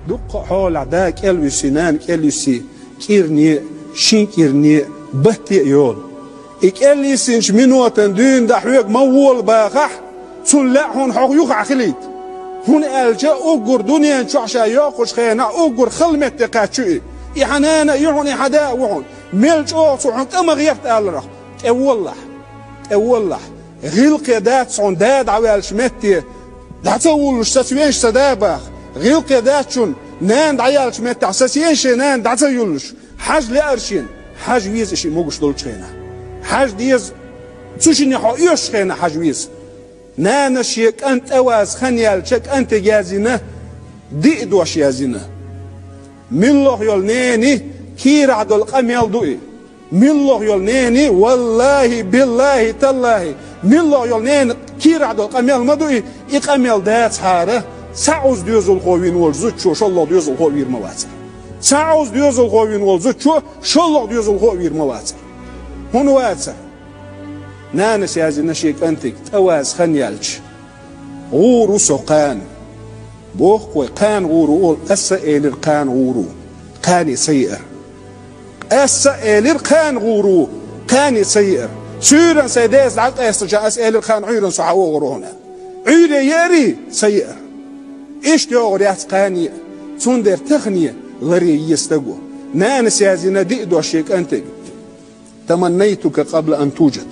دق حول عداك الوسي نان الوسي كيرني شين كيرني بهتي يول الوسينش منوتن دون دحويق مول باخح سلا هون حق يقع خليت هون الجا اوغر دنيا شعشا ياقش خينا اوغر خلمت تقاشي يحنانا يهون حدا وهون ملج اوص وحن تما غيرت الرخ والله غيلق دات صون داد عوال شمتي دعتول السسوينش سدابخ غيلق دات شون نان دعيال شمتي عساسينش نان دعتيولش حاج لأرشين حاج ويز اشي موغش دولش خينا حاج ديز تشيني حو يوش خينا حاج ويز نان شيك انت اواز خنيال شك انت جازينه دي دوش يازينه ملوخ يول نيني كير عدل قميل دوئي ملوخ يول نيني والله بالله تالله ملوخ يول نيني كير عدل قميل مدوئي اقميل دات حاره سعوز ديوزل خوين والزوتشو شالله ديوزل خوير مواتر سعوز ديوزل خوين والزوتشو شالله ديوزل خوير مواتر هون واتر نانس يازينه شيك انتك تواز خنيالش غورو سوقان بوخ كوي قان غورو أسا إلير قان غورو قاني سيئر أسا إلير قان غورو قاني سيئر سيرا سيداز لعلت أسا أس إلير قان عيرا سحاو غرونا عيرا ياري سيئر إيش تيوغريات قاني تندر تغنية غري يستقو نانس يازينا دئدو الشيك أنت تمنيتك قبل أن توجد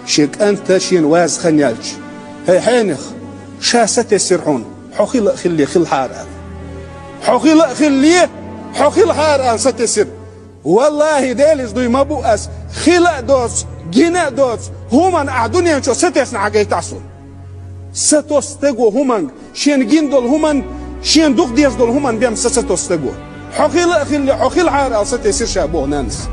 شيك أنت شين واز خنيالج هاي حينخ شاسة السرحون حقيل خلي خل حارة حقيل خلي حقيل حارة ستسر والله دالس دوي ما بؤس خلا دوس جنا دوس همان أعدنيا شو ستسنا عجيت تعصون ستوستجو همان شين جندول همان شين دوق ديس دول همان بيم ستوستجو حقيل خلي حقيل حارة ستسر شابو نانس